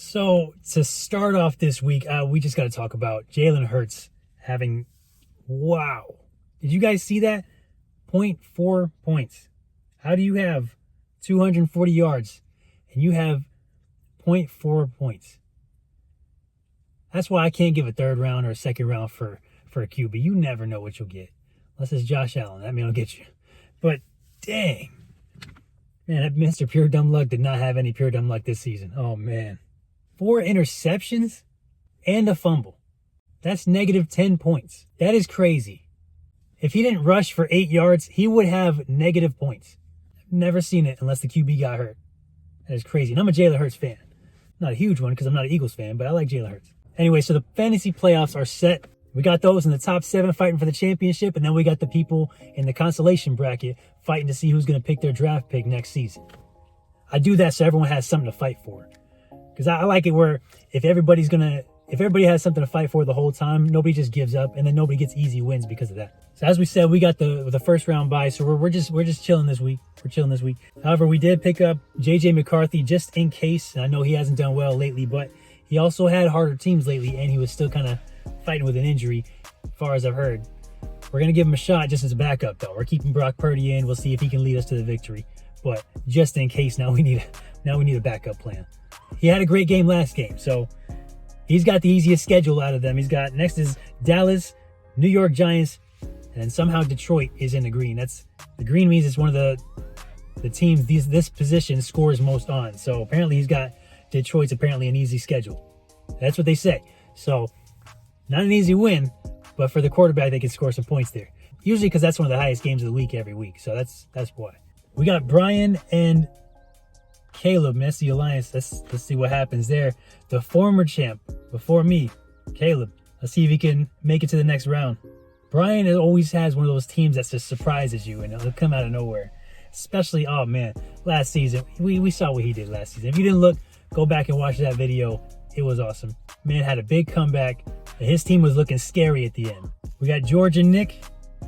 So to start off this week, we just got to talk about Jalen Hurts having, wow. Did you guys see that? 0.4 points. How do you have 240 yards and you have 0.4 points? That's why I can't give a third round or a second round for a QB. You never know what you'll get. Unless it's Josh Allen. That man will get you. But dang. Man, that Mr. Pure Dumb Luck did not have any pure dumb luck this season. Oh, man. 4 interceptions and a fumble. That's negative 10 points. That is crazy. If he didn't rush for 8 yards, he would have negative points. I've never seen it unless the QB got hurt. That is crazy. And I'm a Jalen Hurts fan. Not a huge one because I'm not an Eagles fan, but I like Jalen Hurts. Anyway, so the fantasy playoffs are set. We got those in the top 7 fighting for the championship, and then we got the people in the consolation bracket fighting to see who's going to pick their draft pick next season. I do that so everyone has something to fight for. Because I like it where if everybody has something to fight for the whole time, nobody just gives up, and then nobody gets easy wins because of that. So as we said, we got the first round bye, so we're just chilling this week. We're chilling this week. However, we did pick up JJ McCarthy just in case. And I know he hasn't done well lately, but he also had harder teams lately, and he was still kind of fighting with an injury, as far as I've heard. We're going to give him a shot just as a backup, though. We're keeping Brock Purdy in. We'll see if he can lead us to the victory. But just in case, now we need a backup plan. He had a great game last game, so he's got the easiest schedule out of them. He's got next is Dallas, New York Giants, and then somehow Detroit is in the green. The green means it's one of the teams this position scores most on. So apparently he's got Detroit's apparently an easy schedule. That's what they say. So not an easy win, but for the quarterback, they can score some points there. Usually because that's one of the highest games of the week every week. So that's why. We got Brian and Caleb, Messi Alliance. Let's see what happens there. The former champ before me, Caleb. Let's see if he can make it to the next round. Brian always has one of those teams that just surprises you and it'll come out of nowhere. Especially, oh man, last season. We saw what he did last season. If you didn't look, go back and watch that video. It was awesome. Man had a big comeback. And his team was looking scary at the end. We got George and Nick.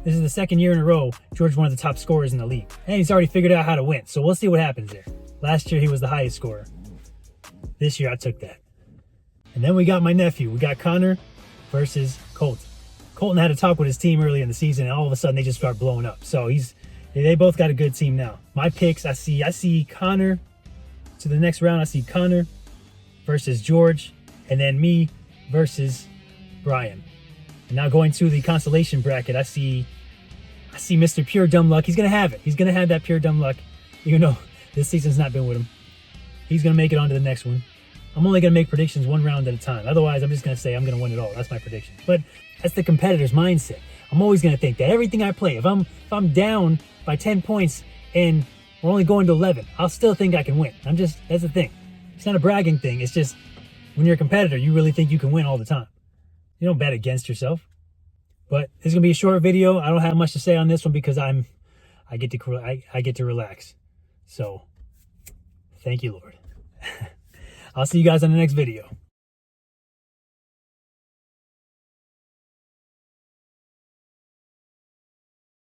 This is the second year in a row. George one of the top scorers in the league. And he's already figured out how to win. So we'll see what happens there. Last year, he was the highest scorer. This year, I took that. And then we got my nephew. We got Connor versus Colton. Colton had a talk with his team early in the season, and all of a sudden, they just start blowing up. So they both got a good team now. My picks, I see Connor to the next round. I see Connor versus George, and then me versus Brian. And now going to the consolation bracket, I see Mr. Pure Dumb Luck. He's going to have it. He's going to have that pure dumb luck, even though this season's not been with him. He's going to make it on to the next one. I'm only going to make predictions one round at a time. Otherwise, I'm just going to say I'm going to win it all. That's my prediction. But that's the competitor's mindset. I'm always going to think that everything I play, if I'm down by 10 points and we're only going to 11, I'll still think I can win. That's the thing. It's not a bragging thing. It's just when you're a competitor, you really think you can win all the time. You don't bet against yourself. But this is going to be a short video. I don't have much to say on this one because I get to relax. So, thank you, Lord. I'll see you guys on the next video.